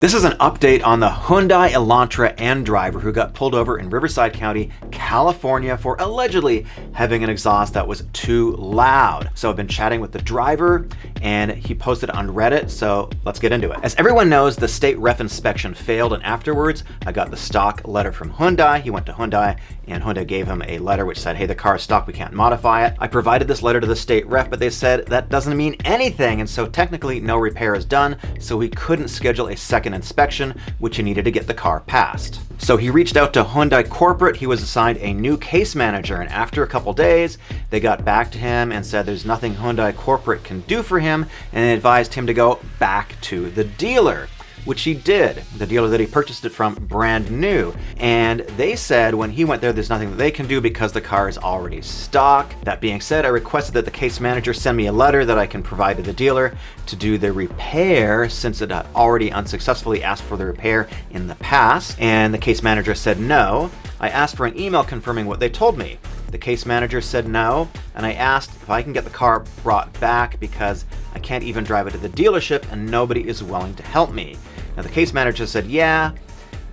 This is an update on the Hyundai Elantra N driver who got pulled over in Riverside County, California for allegedly having an exhaust that was too loud. So I've been chatting with the driver and he posted it on Reddit, so let's get into it. As everyone knows, the state ref inspection failed, and afterwards I got the stock letter from Hyundai. He went to Hyundai and Hyundai gave him a letter which said, hey, the car is stock, we can't modify it. I provided this letter to the state ref, but they said that doesn't mean anything, and so technically no repair is done, so we couldn't schedule a second inspection, which he needed to get the car passed. So he reached out to Hyundai corporate. He was assigned a new case manager, and after a couple days they got back to him and said there's nothing Hyundai corporate can do for him, and they advised him to go back to the dealer, which he did. The dealer that he purchased it from, brand new. And they said when he went there's nothing that they can do because the car is already stock. That being said, I requested that the case manager send me a letter that I can provide to the dealer to do the repair, since it had already unsuccessfully asked for the repair in the past, and the case manager said no. I asked for an email confirming what they told me. The case manager said no, and I asked if I can get the car brought back because I can't even drive it to the dealership and nobody is willing to help me. Now the case manager said, yeah,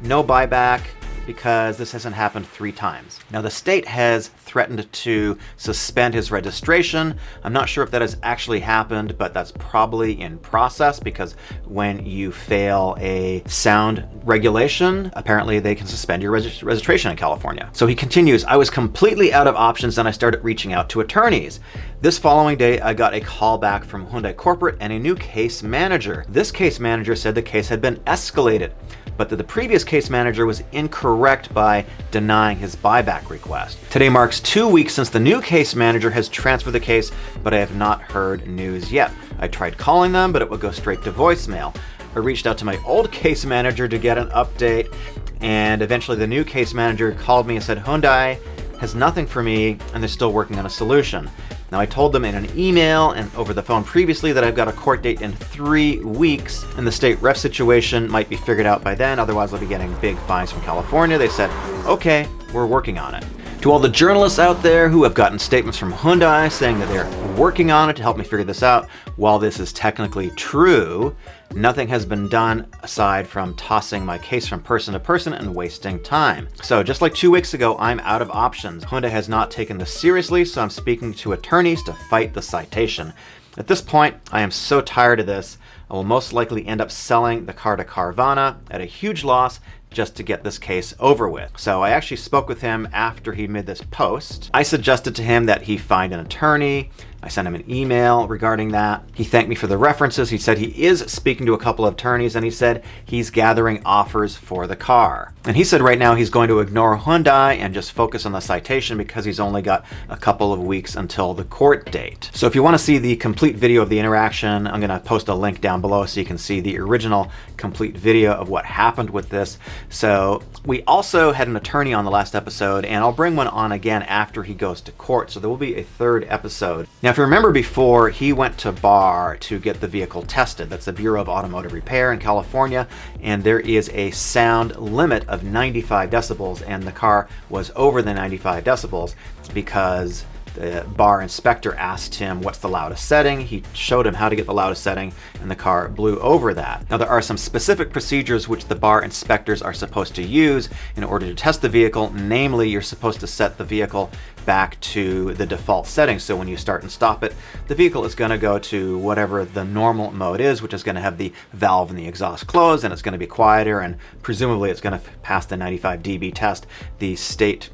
no buyback because this hasn't happened 3 times. Now the state has threatened to suspend his registration. I'm not sure if that has actually happened, but that's probably in process, because when you fail a sound regulation, apparently they can suspend your registration in California. So he continues, I was completely out of options and I started reaching out to attorneys. This following day, I got a call back from Hyundai corporate and a new case manager. This case manager said the case had been escalated, but that the previous case manager was incorrect by denying his buyback request. Today marks 2 weeks since the new case manager has transferred the case, but I have not heard news yet. I tried calling them, but it would go straight to voicemail. I reached out to my old case manager to get an update, and eventually the new case manager called me and said Hyundai has nothing for me and they're still working on a solution. Now I told them in an email and over the phone previously that I've got a court date in 3 weeks and the state ref situation might be figured out by then, otherwise I'll be getting big fines from California. They said, okay, we're working on it. To all the journalists out there who have gotten statements from Hyundai saying that they're working on it to help me figure this out, while this is technically true, nothing has been done aside from tossing my case from person to person and wasting time. So just like 2 weeks ago, I'm out of options. Hyundai has not taken this seriously, so I'm speaking to attorneys to fight the citation. At this point, I am so tired of this. I will most likely end up selling the car to Carvana at a huge loss just to get this case over with. So I actually spoke with him after he made this post. I suggested to him that he find an attorney. I sent him an email regarding that. He thanked me for the references. He said he is speaking to a couple of attorneys, and he said he's gathering offers for the car. And he said right now he's going to ignore Hyundai and just focus on the citation because he's only got a couple of weeks until the court date. So if you want to see the complete video of the interaction, I'm going to post a link down below so you can see the original complete video of what happened with this. So we also had an attorney on the last episode, and I'll bring one on again after he goes to court. So there will be a 3rd episode. Now, if you remember before, he went to BAR to get the vehicle tested. That's the Bureau of Automotive Repair in California, and there is a sound limit of 95 decibels, and the car was over the 95 decibels because the BAR inspector asked him what's the loudest setting. He showed him how to get the loudest setting, and the car blew over that. Now there are some specific procedures which the BAR inspectors are supposed to use in order to test the vehicle. Namely, you're supposed to set the vehicle back to the default setting. So when you start and stop it, the vehicle is going to go to whatever the normal mode is, which is going to have the valve and the exhaust closed, and it's going to be quieter, and presumably it's going to pass the 95 dB test. The state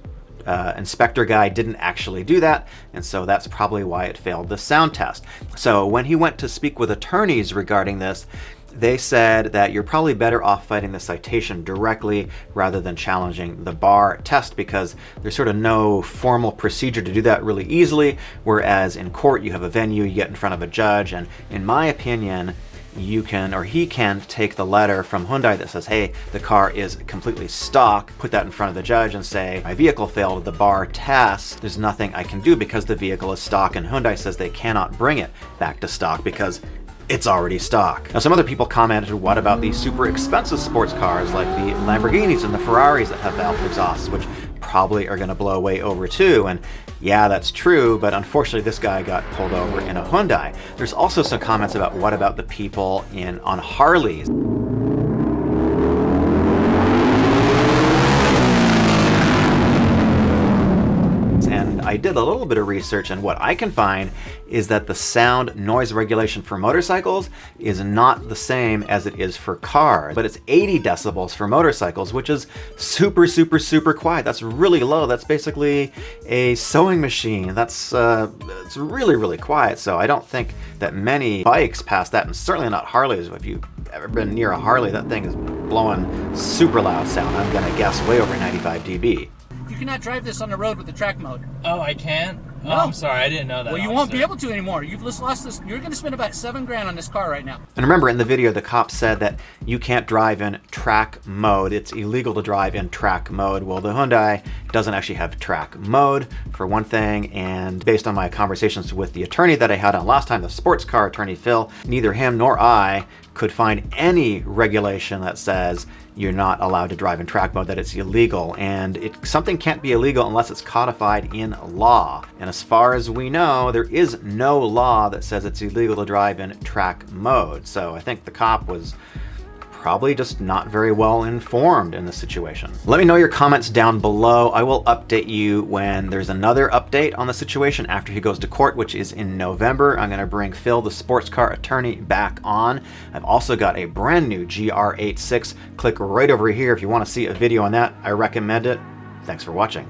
inspector guy didn't actually do that, and so that's probably why it failed the sound test. So when he went to speak with attorneys regarding this, they said that you're probably better off fighting the citation directly rather than challenging the BAR test, because there's sort of no formal procedure to do that really easily, whereas in court you have a venue, you get in front of a judge, and in my opinion, you can, or he can, take the letter from Hyundai that says, hey, the car is completely stock, put that in front of the judge and say, my vehicle failed the BAR test. There's nothing I can do because the vehicle is stock, and Hyundai says they cannot bring it back to stock because it's already stock. Now some other people commented, what about these super expensive sports cars like the Lamborghinis and the Ferraris that have valve exhausts, which probably are going to blow way over too? And yeah, that's true, but unfortunately this guy got pulled over in a Hyundai. There's also some comments about what about the people on Harleys. a little bit of research, and what I can find is that the sound noise regulation for motorcycles is not the same as it is for cars, but it's 80 decibels for motorcycles, which is super, super, super quiet. That's really low. That's basically a sewing machine. That's it's really, really quiet. So I don't think that many bikes pass that, and certainly not Harleys. If you've ever been near a Harley, that thing is blowing super loud sound. I'm gonna guess way over 95 dB. You cannot drive this on the road with the track mode. Oh, I can't? No. Oh, I'm sorry, I didn't know that. Well, you won't be able to anymore. You've just lost this. You're going to spend about $7 grand on this car right now. And remember, in the video, the cop said that you can't drive in track mode. It's illegal to drive in track mode. Well, the Hyundai doesn't actually have track mode, for one thing, and based on my conversations with the attorney that I had on last time, the sports car attorney, Phil, neither him nor I could find any regulation that says you're not allowed to drive in track mode, that it's illegal. And something can't be illegal unless it's codified in law. And as far as we know, there is no law that says it's illegal to drive in track mode. So I think the cop was probably just not very well informed in this situation. Let me know your comments down below. I will update you when there's another update on the situation after he goes to court, which is in November. I'm gonna bring Phil, the sports car attorney, back on. I've also got a brand new GR86. Click right over here if you wanna see a video on that. I recommend it. Thanks for watching.